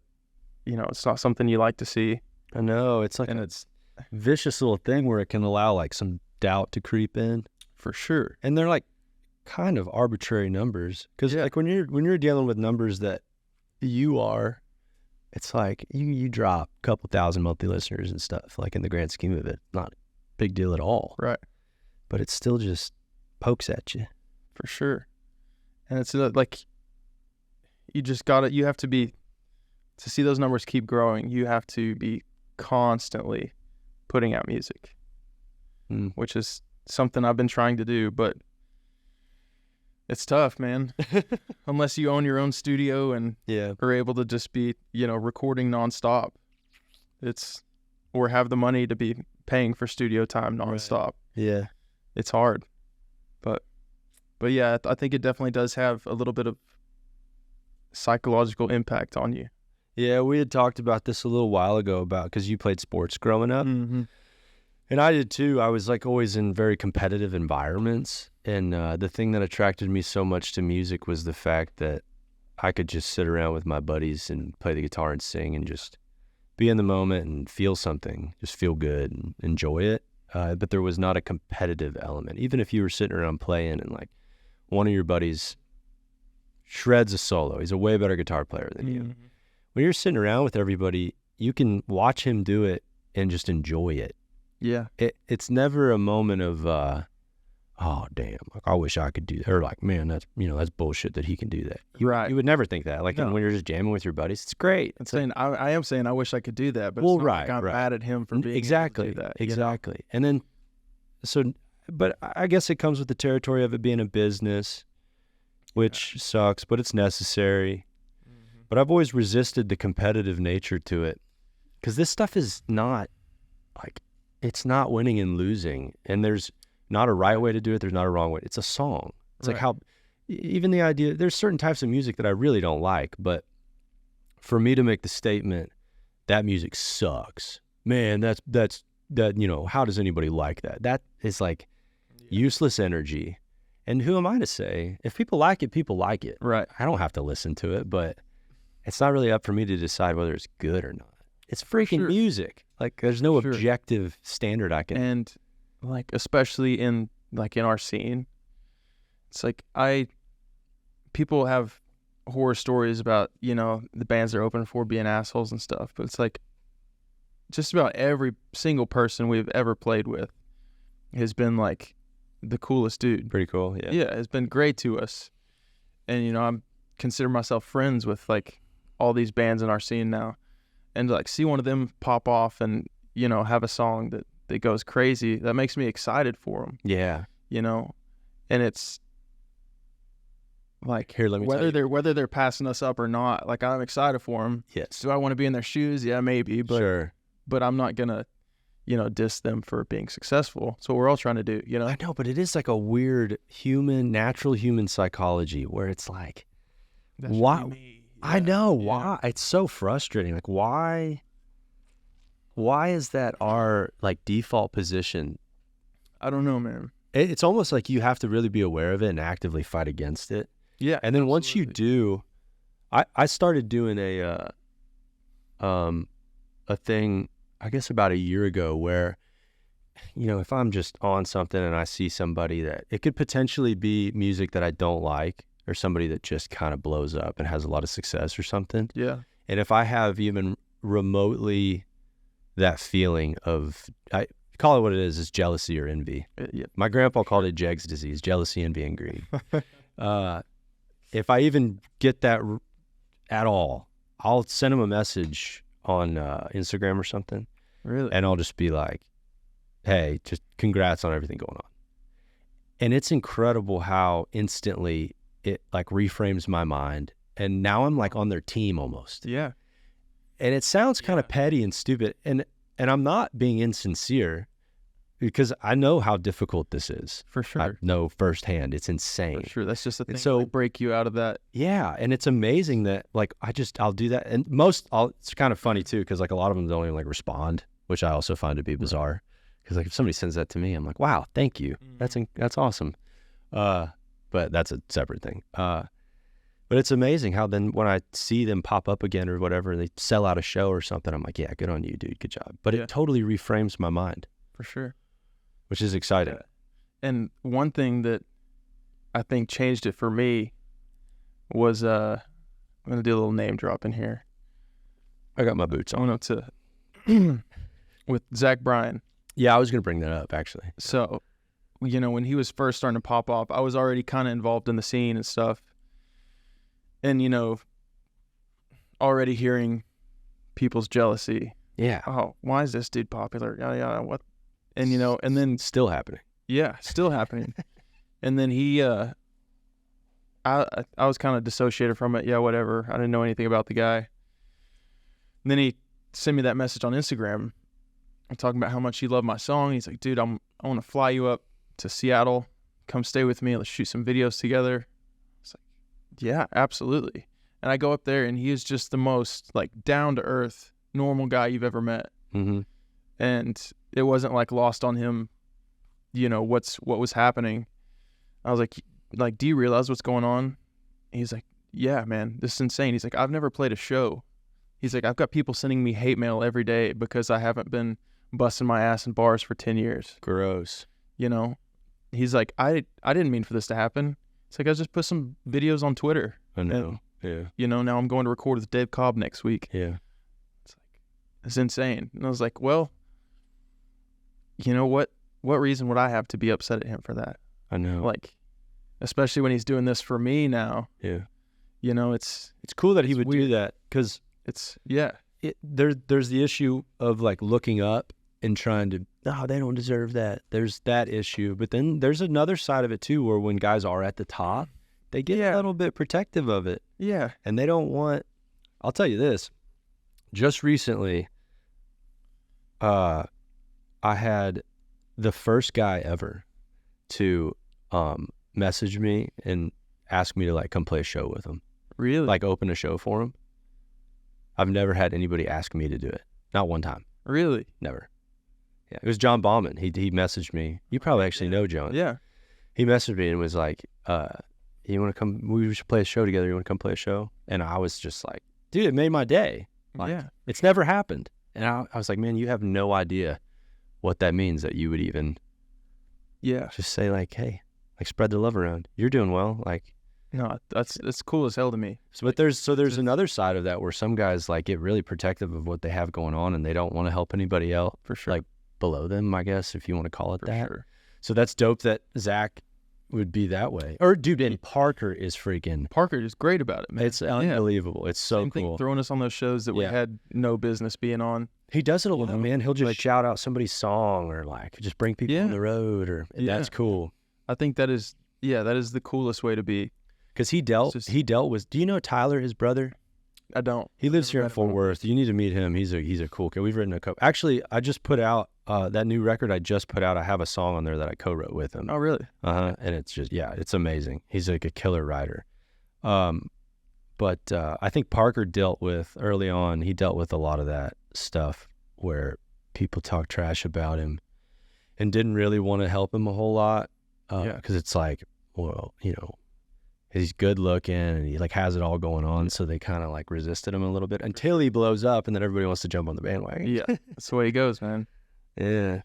it's not something you like to see. I know. It's like it's a vicious little thing where it can allow like some doubt to creep in. For sure. And they're like kind of arbitrary numbers. Because like when you're dealing with numbers that you are, it's like you drop a couple thousand monthly listeners and stuff, like in the grand scheme of it, not a big deal at all. Right. But it still just pokes at you. For sure. And it's like, you have to be, to see those numbers keep growing, you have to be constantly putting out music, which is something I've been trying to do, but it's tough, man. Unless you own your own studio and are able to just be, recording nonstop. Or have the money to be paying for studio time nonstop. Right. Yeah. It's hard. But yeah, I think it definitely does have a little bit of psychological impact on you. Yeah, we had talked about this a little while ago because you played sports growing up. Mm-hmm. And I did too. I was like always in very competitive environments. And the thing that attracted me so much to music was the fact that I could just sit around with my buddies and play the guitar and sing and just be in the moment and feel something, just feel good and enjoy it. But there was not a competitive element. Even if you were sitting around playing and like one of your buddies shreds a solo, he's a way better guitar player than you. When you're sitting around with everybody, you can watch him do it and just enjoy it. Yeah. It's never a moment of, oh, damn, like, I wish I could do that. Or like, man, that's bullshit that he can do that. You would never think that. Like No. when you're just jamming with your buddies, it's great. I am saying I wish I could do that, but Well, it's not right, like I'm right. mad at him for being exactly able to do that. Exactly. And then, but I guess it comes with the territory of it being a business, which sucks, but it's necessary. Mm-hmm. But I've always resisted the competitive nature to it because this stuff is not like, it's not winning and losing. And there's not a right way to do it. There's not a wrong way. It's a song. It's like how, even the idea, there's certain types of music that I really don't like, but for me to make the statement, that music sucks, man, that, how does anybody like that? That is like useless energy. And who am I to say? If people like it, people like it. Right. I don't have to listen to it, but it's not really up for me to decide whether it's good or not. It's freaking music. Like there's no objective standard I can. And like, especially in our scene, it's like people have horror stories about, the bands they're open for being assholes and stuff. But it's like just about every single person we've ever played with has been like the coolest dude. Pretty cool. Yeah. Yeah. It's been great to us. And, I'm consider myself friends with like all these bands in our scene now. And to like see one of them pop off and, have a song that goes crazy, that makes me excited for them. Yeah. And it's like, here, let me whether they're passing us up or not, like I'm excited for them. Yes. Do I want to be in their shoes? Yeah, maybe, but but I'm not gonna, diss them for being successful. That's what we're all trying to do, I know, but it is like a weird natural human psychology where it's like, why? I know why. It's so frustrating. Like why is that our like default position? I don't know, man. It's almost like you have to really be aware of it and actively fight against it. Yeah. And then once you do, I started doing a thing, I guess about a year ago where, if I'm just on something and I see somebody that it could potentially be music that I don't like or somebody that just kind of blows up and has a lot of success or something. Yeah. And if I have even remotely that feeling of, I call it what it is jealousy or envy. Yeah. My grandpa called it Jeg's disease, jealousy, envy, and greed. If I even get that at all, I'll send him a message on Instagram or something. Really? And I'll just be like, hey, just congrats on everything going on. And it's incredible how instantly it like reframes my mind. And now I'm like on their team almost. Yeah. And it sounds kind of petty and stupid. And I'm not being insincere because I know how difficult this is. For sure. I know firsthand. It's insane. For sure. That's just the thing. So break you out of that. Yeah. And it's amazing that like, I'll do that. And it's kind of funny too, because like a lot of them don't even like respond, which I also find to be bizarre. Because like if somebody sends that to me, I'm like, wow, thank you. That's awesome. But that's a separate thing. But it's amazing how then when I see them pop up again or whatever, they sell out a show or something, I'm like, yeah, good on you, dude. Good job. But it totally reframes my mind. For sure. Which is exciting. Yeah. And one thing that I think changed it for me was, I'm going to do a little name drop in here. I got my boots on. I went up to, with Bryan. Yeah, I was going to bring that up, actually. So, when he was first starting to pop off, I was already kind of involved in the scene and stuff. And, already hearing people's jealousy. Yeah. Oh, why is this dude popular? Yeah, what? And, and then... Still happening. Yeah, still happening. And then he, I was kind of dissociated from it. Yeah, whatever. I didn't know anything about the guy. And then he sent me that message on Instagram talking about how much he loved my song. He's like, dude, I want to fly you up to Seattle. Come stay with me. Let's shoot some videos together. It's like, yeah, absolutely. And I go up there, and he is just the most, like, down-to-earth, normal guy you've ever met. Mm-hmm. And it wasn't, like, lost on him, you know, what was happening. I was like, do you realize what's going on? He's like, yeah, man, this is insane. He's like, I've never played a show. He's like, I've got people sending me hate mail every day because I haven't been busting my ass in bars for 10 years. Gross. You know? He's like, I didn't mean for this to happen. It's like, I just put some videos on Twitter. I know. Yeah. You know, now I'm going to record with Dave Cobb next week. Yeah. It's insane. And I was like, well, you know what reason would I have to be upset at him for that? I know. Like, especially when he's doing this for me now. Yeah. You know, it's cool that he would weird. do that, because there's the issue of, like, looking up and trying to, no, they don't deserve that. There's that issue. But then there's another side of it too, where when guys are at the top, they get a little bit protective of it. Yeah. And they don't want, I'll tell you this, just recently, I had the first guy ever to message me and ask me to, like, come play a show with him. Really? Like, open a show for him. I've never had anybody ask me to do it. Not one time. Really? Never. Yeah. It was John Bauman. He messaged me. You probably actually know John. Yeah. He messaged me and was like, you want to come, we should play a show together. You want to come play a show? And I was just like, dude, it made my day. Like, yeah. It's never happened. And I was like, man, you have no idea what that means, that you would even just say, like, hey, like, spread the love around. You're doing well. Like, no, that's cool as hell to me. So, but there's another side of that where some guys, like, get really protective of what they have going on, and they don't want to help anybody else, For sure. like, below them, I guess, if you want to call it For that. sure. So that's dope that Zach would be that way. Or, dude, and Parker is freaking. Parker is great about it, man. It's unbelievable. It's so Same cool. thing, throwing us on those shows that we had no business being on. He does it a lot, man. He'll just shout out somebody's song, or, like, just bring people on the road, or that's cool. I think that is the coolest way to be. Because he dealt with, do you know Tyler, his brother? I don't. He lives here in Fort Worth. You need to meet him. He's a cool kid. We've written a couple. Actually, I just put out that new record I just put out. I have a song on there that I co-wrote with him. Oh, really? And it's just, it's amazing. He's like a killer writer. But I think Parker early on, he dealt with a lot of that stuff where people talk trash about him and didn't really want to help him a whole lot. Because it's like, well, you know, he's good looking and he, like, has it all going on. So they kind of, like, resisted him a little bit until he blows up, and then everybody wants to jump on the bandwagon. Yeah, that's the way he goes, man. Yeah.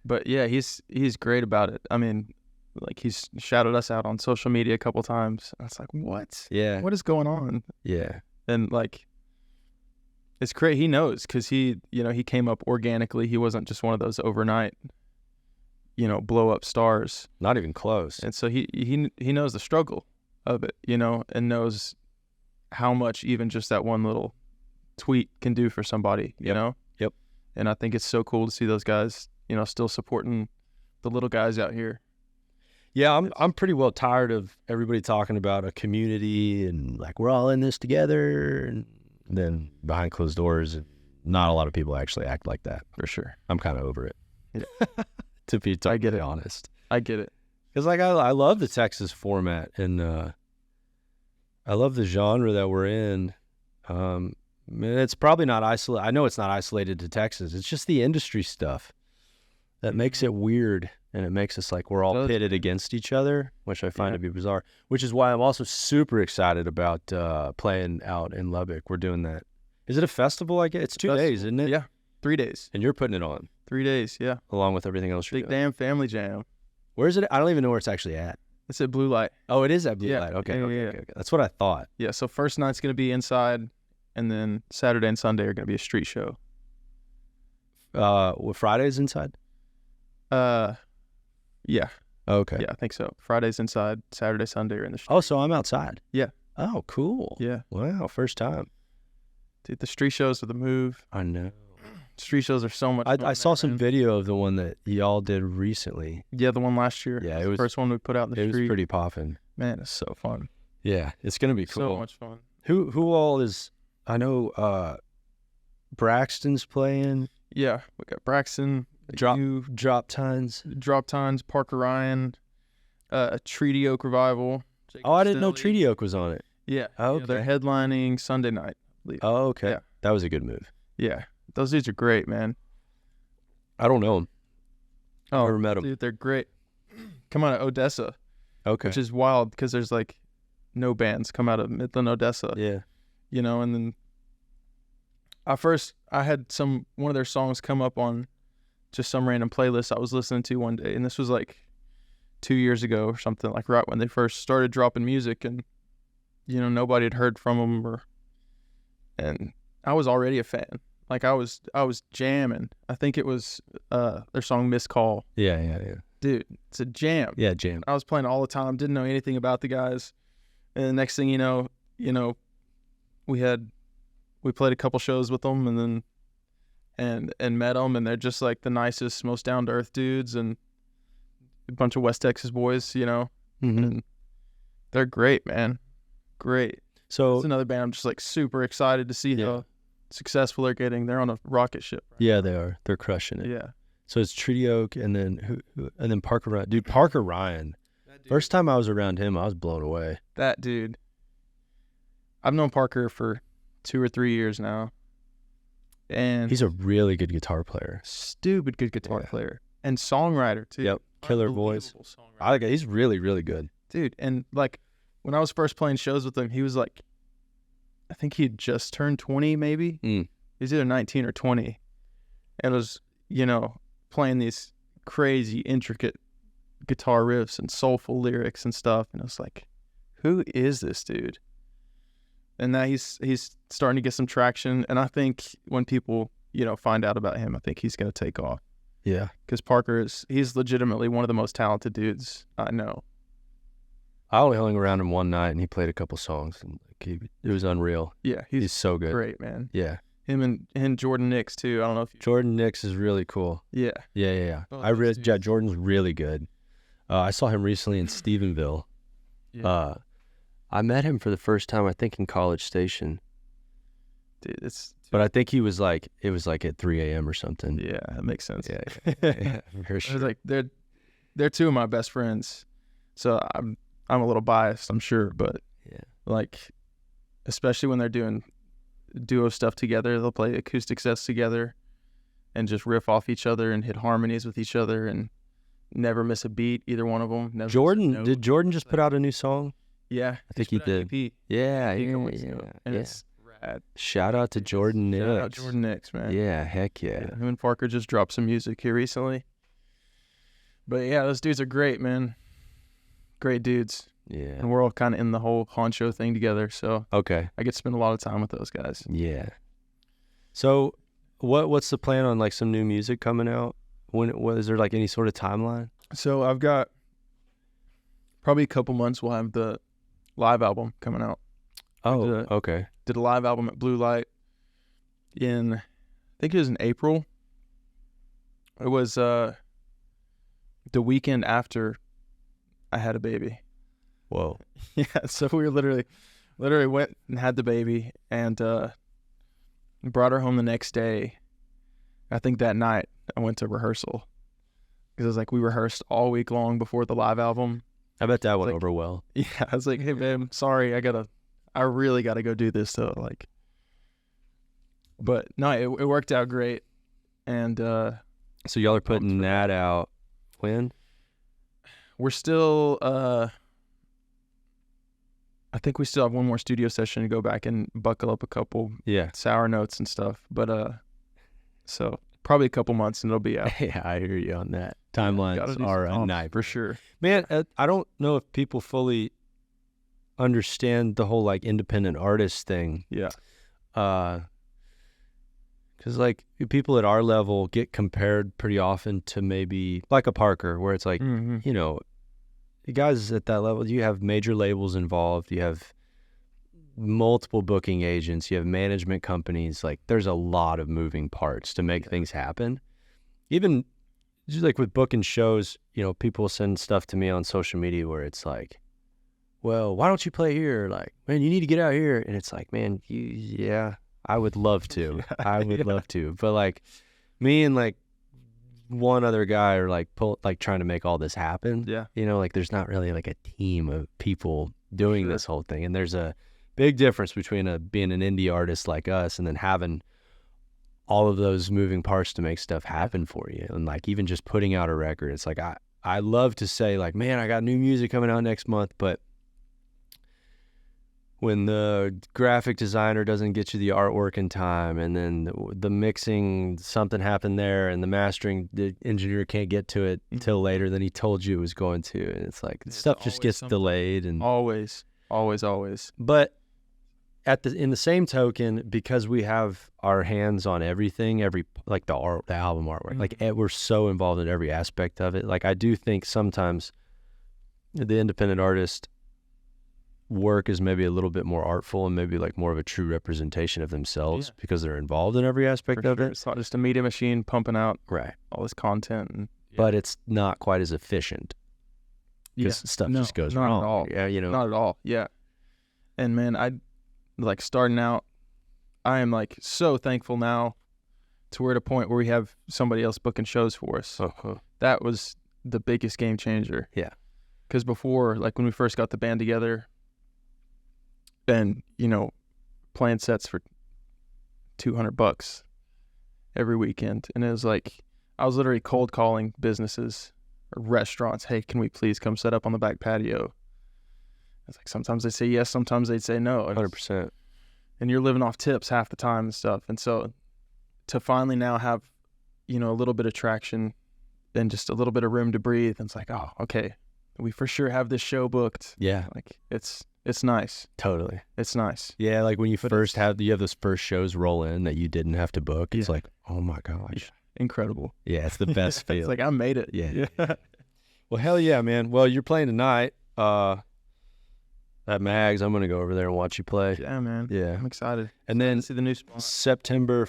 But yeah, he's great about it. I mean, like, he's shouted us out on social media a couple times. I was like, what? Yeah. What is going on? Yeah. And, like, it's great. He knows, because he came up organically. He wasn't just one of those overnight, blow up stars. Not even close. And so he knows the struggle of it, and knows how much even just that one little tweet can do for somebody, you know? Yep. And I think it's so cool to see those guys, still supporting the little guys out here. Yeah, I'm pretty well tired of everybody talking about a community and, like, we're all in this together, and then behind closed doors, not a lot of people actually act like that. For sure. I'm kind of over it. Yeah. To be totally honest. I get it. Because, like, I love the Texas format, and I love the genre that we're in. It's probably not isolated. I know it's not isolated to Texas. It's just the industry stuff that makes it weird, and it makes us like we're all pitted against each other, which I find to be bizarre, which is why I'm also super excited about playing out in Lubbock. We're doing that. Is it a festival? I guess it's 2 days, isn't it? Yeah, 3 days. And you're putting it on. 3 days, yeah. Along with everything else you're Big doing. damn family jam. Where is it? I don't even know where it's actually at. It's at Blue Light. Oh, it is at Blue Light. Okay, Yeah, okay. That's what I thought. Yeah, so first night's going to be inside, and then Saturday and Sunday are going to be a street show. Friday's inside? Yeah. Okay. Yeah, I think so. Friday's inside, Saturday, Sunday are in the street. Oh, so I'm outside? Yeah. Oh, cool. Yeah. Wow, first time. Dude, the street shows are the move. I know. Street shows are so much fun. I saw some video of the one that y'all did recently. Yeah, the one last year. Yeah, it was the first one we put out in the street. It was pretty popping. Man, it's so fun. Yeah, it's gonna be cool. So much fun. Who all is? I know Braxton's playing. Yeah, we got Braxton, Drop Tines, Parker Ryan, Treaty Oak Revival. I didn't know Treaty Oak was on it. Yeah. Oh, Yeah, they're okay. headlining Sunday night, I believe. Oh, okay. Yeah. That was a good move. Yeah. Those dudes are great, man. I don't know them. Oh, Never met them. dude, they're great. Come out of Odessa, Okay. which is wild because there's like no bands come out of Midland, Odessa. Yeah. You know, and then I had one of their songs come up on just some random playlist I was listening to one day, and this was like 2 years ago or something, like right when they first started dropping music, and you know, nobody had heard from them, and I was already a fan. Like I was jamming. I think it was their song "Miss Call." Yeah. Dude, it's a jam. Yeah, jam. I was playing all the time. Didn't know anything about the guys, and the next thing you know, we played a couple shows with them, and then and met them, and they're just like the nicest, most down to earth dudes, and a bunch of West Texas boys, you know. Mm-hmm. And they're great, man. Great. So It's another band I'm just like super excited to see how successful they're getting. They're on a rocket ship. Right? yeah, they are. They're crushing it. Yeah. So it's Treaty Oak, and then and then Parker Ryan. Dude, Parker Ryan. First time I was around him, I was blown away. That dude. I've known Parker for 2 or 3 years now. And He's a really good guitar player. stupid good guitar player. And songwriter, too. Yep. Killer voice. Unbelievable songwriter. I like it. He's really, really good. Dude, and like when I was first playing shows with him, he was like, I think he had just turned 20 maybe. Mm. He was either 19 or 20. And was, you know, playing these crazy, intricate guitar riffs and soulful lyrics and stuff. And I was like, who is this dude? And now he's starting to get some traction. And I think when people, you know, find out about him, I think he's going to take off. Yeah. Because he's legitimately one of the most talented dudes I know. I only hung around him one night, and he played a couple songs, and it was unreal. Yeah, He's so good. great, man. Yeah. Him and Jordan Nix too. I don't know if Jordan Nix is really cool. Yeah. Yeah. Both I those read. dudes. Yeah, Jordan's really good. I saw him recently in Stephenville. Yeah. I met him for the first time, I think, in College Station. Dude, But I think it was like at 3 a.m. or something. yeah, that makes sense. Yeah, for I sure. was like, they're two of my best friends, so I'm a little biased, I'm sure, but Yeah. like, especially when they're doing duo stuff together, they'll play acoustic sets together, and just riff off each other and hit harmonies with each other and never miss a beat. Either one of them. Never miss a Jordan, note. did Jordan just put out a new song? Yeah, I think he just put out an did. EP Yeah, a couple yeah, weeks ago, and it's rad. Shout out to Jordan Nix. Shout out Jordan Nix, man. Yeah, heck yeah. Him and Parker just dropped some music here recently. But yeah, those dudes are great, man. Great dudes. Yeah. And we're all kind of in the whole honcho thing together, so Okay. I get to spend a lot of time with those guys. Yeah. So, what's the plan on like some new music coming out? Is there like any sort of timeline? So I've got probably a couple months we'll have the live album coming out. Oh, did a- okay. Did a live album at Blue Light I think it was in April. It was the weekend after I had a baby. Whoa. Yeah, so we were literally went and had the baby, and brought her home the next day. I think that night I went to rehearsal because it was like we rehearsed all week long before the live album. I bet that went Like- over well. Yeah, I was like, hey babe, sorry, I really gotta go do this though. Like, but no, it worked out great, and So y'all are putting that out when? we're still I think we still have one more studio session to go back and buckle up a couple Yeah. sour notes and stuff, but so probably a couple months and it'll be out. Yeah, I hear you on that. Gotta Timelines do are some a comps, knife. for sure. Man, I don't know if people fully understand the whole like independent artist thing. Yeah, Because like people at our level get compared pretty often to maybe like a Parker, where it's like, mm-hmm. you know, the guys at that level, you have major labels involved, you have multiple booking agents, you have management companies. Like there's a lot of moving parts to make things happen. Even just like with booking shows, you know, people send stuff to me on social media where it's like, well, why don't you play here? Like, man, you need to get out here. And it's like, man, yeah, I would love to. I would love to. But like me and like one other guy are like trying to make all this happen. Yeah. You know, like there's not really like a team of people doing Sure. this whole thing. And there's a Big difference between being an indie artist like us and then having all of those moving parts to make stuff happen for you. And like even just putting out a record, it's like I love to say like, man, I got new music coming out next month, but when the graphic designer doesn't get you the artwork in time, and then the mixing, something happened there, and the mastering, the engineer can't get to it until later than he told you it was going to. And it's like, stuff just gets delayed. And always. But in the same token, because we have our hands on everything, like the album artwork, like we're so involved in every aspect of it. Like I do think sometimes the independent artist work is maybe a little bit more artful and maybe like more of a true representation of themselves because they're involved in every aspect of it. It's not just a media machine pumping out right all this content, but it's not quite as efficient because stuff just goes wrong. Not at all. Yeah, not at all. Yeah, and man, I like starting out. I am like so thankful now to we're at a point where we have somebody else booking shows for us. That was the biggest game changer. Yeah, because before, like when we first got the band together. And, playing sets for $200 every weekend. And it was like, I was literally cold calling businesses or restaurants. Hey, can we please come set up on the back patio? It's like, sometimes they say yes, sometimes they'd say no. 100%. And you're living off tips half the time and stuff. And so to finally now have, a little bit of traction and just a little bit of room to breathe. And it's like, oh, okay, we for sure have this show booked. Yeah. Like it's nice. Totally. It's nice. Yeah, like when you have those first shows roll in that you didn't have to book. It's like, oh my gosh. Yeah. Incredible. Yeah, it's the best feel. It's like I made it. Yeah. Well, hell yeah, man. Well, you're playing tonight at Mags. I'm going to go over there and watch you play. Yeah, man. Yeah. I'm excited. And then see the new spot. September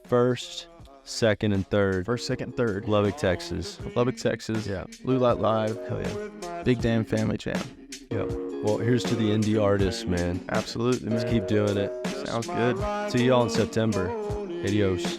1st, 2nd, and 3rd. 1st, 2nd, 3rd. Lubbock, Texas. Lubbock, Texas. Yeah. Blue Light Live. Hell yeah. Big damn family jam. Yeah. Well, here's to the indie artists, man. Absolutely, man. Let's keep doing it. Sounds good. See y'all in September. Adios.